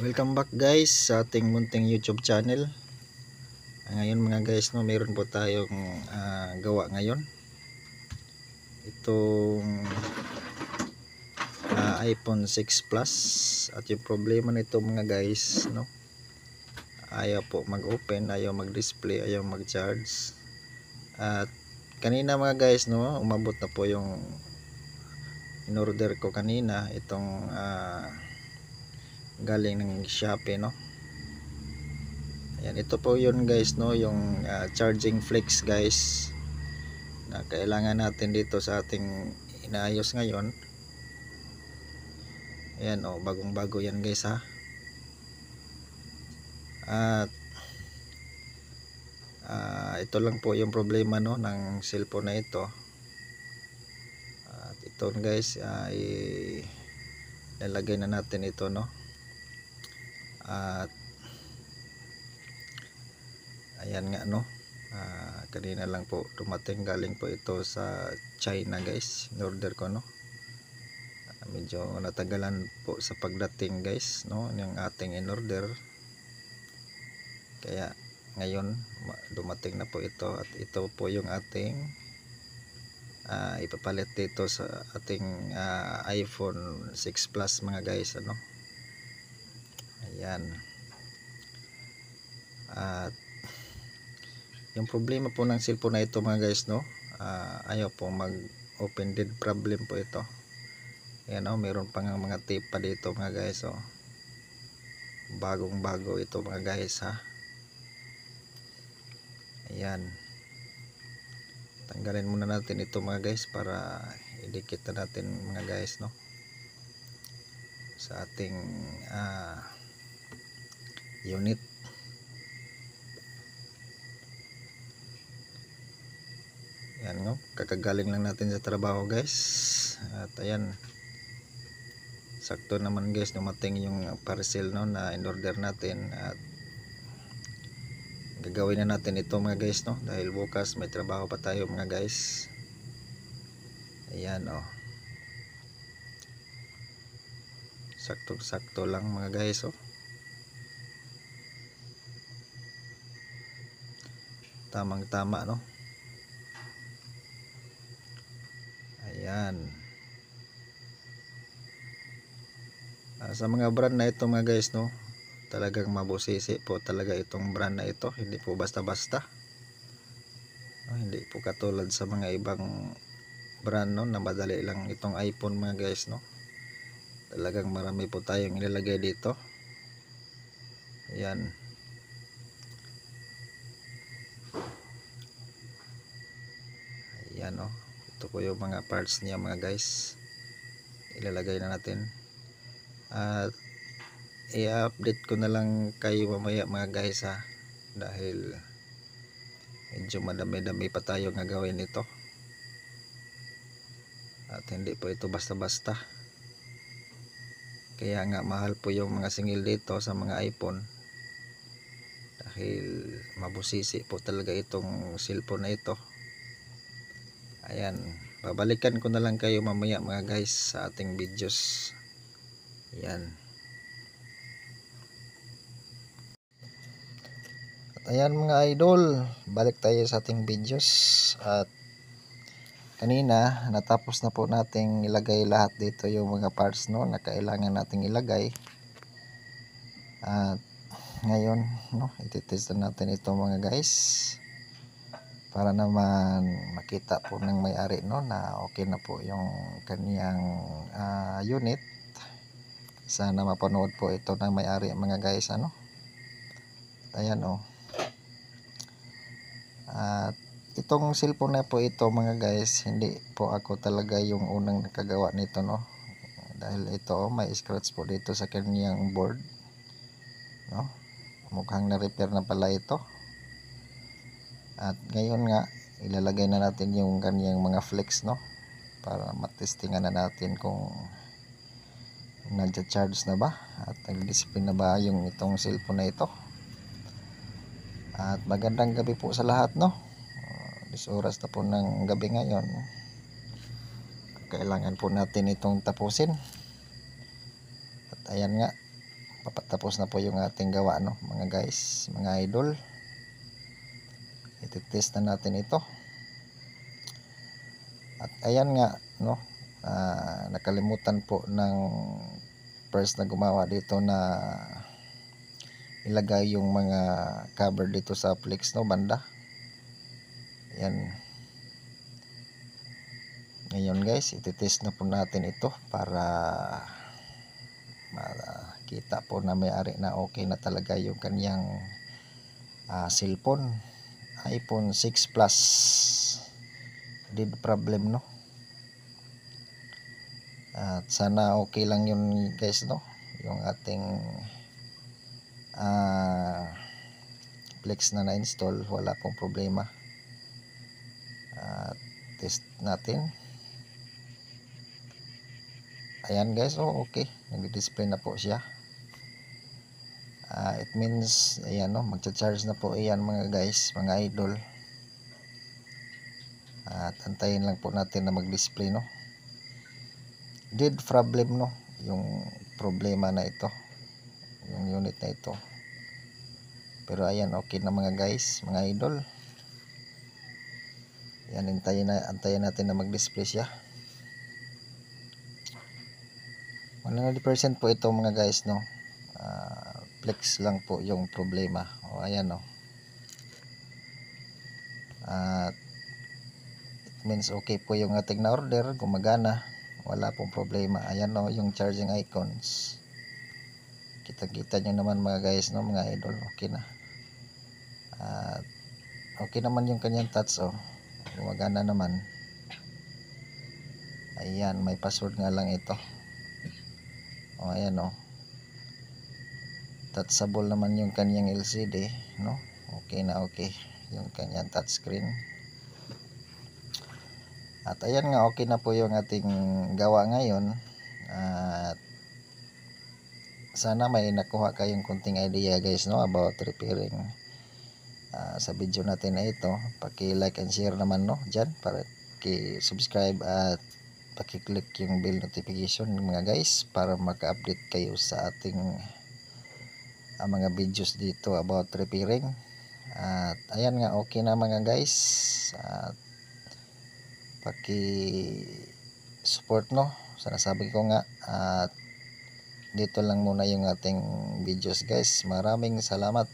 Welcome back guys sa ating munting YouTube channel. Ngayon mga guys, no, meron po tayong gawa ngayon. Itong iPhone 6 Plus, at yung problema nito mga guys, no, ayaw po mag-open, ayaw mag-display, ayaw mag-charge. At kanina mga guys, no, umabot na po yung in-order ko kanina, itong galing ng Shopee, no. Ayan, ito po yun guys, no, yung charging flex guys na kailangan natin dito sa ating inaayos ngayon. Ayan, bagong bago yan guys ha. At ito lang po yung problema, no, ng cellphone na ito. At ito guys, ilalagay na natin ito, no. At ayan nga, no, kanina lang po dumating, galing po ito sa China guys, in order ko, no. Medyo natagalan po sa pagdating guys, no, yung ating in order. Kaya ngayon dumating na po ito, at ito po yung ating ipapalit dito sa ating iPhone 6 Plus mga guys, ano. Ayan. At yung problema po ng cellphone na ito mga guys, no, ayaw po mag open, dead problem po ito. Ayan, meron pang mga tape pa dito mga guys, bagong bago ito mga guys ha. Ayan, tanggalin muna natin ito mga guys para idikit na natin mga guys, no, sa ating unit. Ayan, no, kakagaling lang natin sa trabaho guys. At ayan, sakto naman guys, dumating yung parcel, no, na in order natin. At gagawin na natin ito mga guys, no, dahil bukas may trabaho pa tayo mga guys. Ayan, sakto sakto lang mga guys, tamang tama, no. Ayan, sa mga brand na ito mga guys, no, talagang mabusisi po talaga itong brand na ito. Hindi po basta basta, hindi po katulad sa mga ibang brand, no, na madali lang itong iPhone mga guys, no. Talagang marami po tayong ilalagay dito. Ayan, ayan, ito po yung mga parts niya mga guys, ilalagay na natin. At i-update ko na lang kayo mamaya mga guys ha, dahil medyo madami-dami pa tayo nga gawin ito. At hindi po ito basta-basta, kaya nga mahal po yung mga singil dito sa mga iPhone, dahil mabusisi po talaga itong cellphone na ito. Ayan, babalikan ko na lang kayo mamaya mga guys sa ating videos. Ayan. At ayan mga idol, balik tayo sa ating videos. At kanina natapos na po nating ilagay lahat dito yung mga parts, no, na kailangan nating ilagay. At ngayon, no, ititest na natin ito mga guys, para naman makita po ng may-ari, no, na okay na po yung kaniyang unit. Sana mapanood po ito ng may-ari mga guys, ano. Ayan, at itong cellphone na po ito mga guys, hindi po ako talaga yung unang nakagawa nito, no, dahil ito may scratch po dito sa kaniyang board, no. Mukhang na-repair na pala ito. At ngayon nga ilalagay na natin yung kaniyang mga flex, no, para matestingan na natin kung nagcha-charge na ba at nag-display na ba yung itong cellphone na ito. At magandang gabi po sa lahat, no. 10 oras na po ng gabi ngayon. Kailangan po natin itong tapusin. At ayan nga, papatapos na po yung ating gawa, no, mga guys, mga idol. Ititest na natin ito. At ayan nga, no, nakalimutan po ng first na gumawa dito na ilagay yung mga cover dito sa flex, no, banda. Yan. Ngayon guys, ititest na po natin ito para makita po na may-ari na okay na talaga yung kanyang cellphone, iPhone 6 Plus. Did problem, no. At sana okay lang yun guys, no, yung ating flex na na-install, wala pong problema. Test natin. Ayan guys, okay, nag-display na po siya. It means ayan, no, magcha-charge na po iyan mga guys, mga idol. At antayin lang po natin na mag-display, no. Did problem, no, yung problema na ito, yung unit na ito. Pero ayan, okay na mga guys, mga idol. Yan, antayin natin na mag-display siya. 100% po ito mga guys, no. Flex lang po yung problema. Ayan, no. It means okay po yung ating na order, gumagana, wala pong problema. Ayan, no, yung charging icons. Kita-kita nyo naman mga guys, no, mga idol, okay na. Okay naman yung kanyang touch, gumagana naman. Ayan, may password nga lang ito. Ayan, touchable naman yung kanyang LCD, no. Okay na okay yung kanyang touchscreen. At ayan nga, okay na po yung ating gawa ngayon. At sana may nakuha kayong kunting idea guys, no, about repairing sa video natin na ito. Paki-like and share naman, no, dyan, para subscribe at paki-click yung bell notification mga guys, para maka-update kayo sa ating mga videos dito about repairing. At ayan nga, okay na mga guys. At paki-support, no, sinasabi ko nga. At dito lang muna yung ating videos guys. Maraming salamat.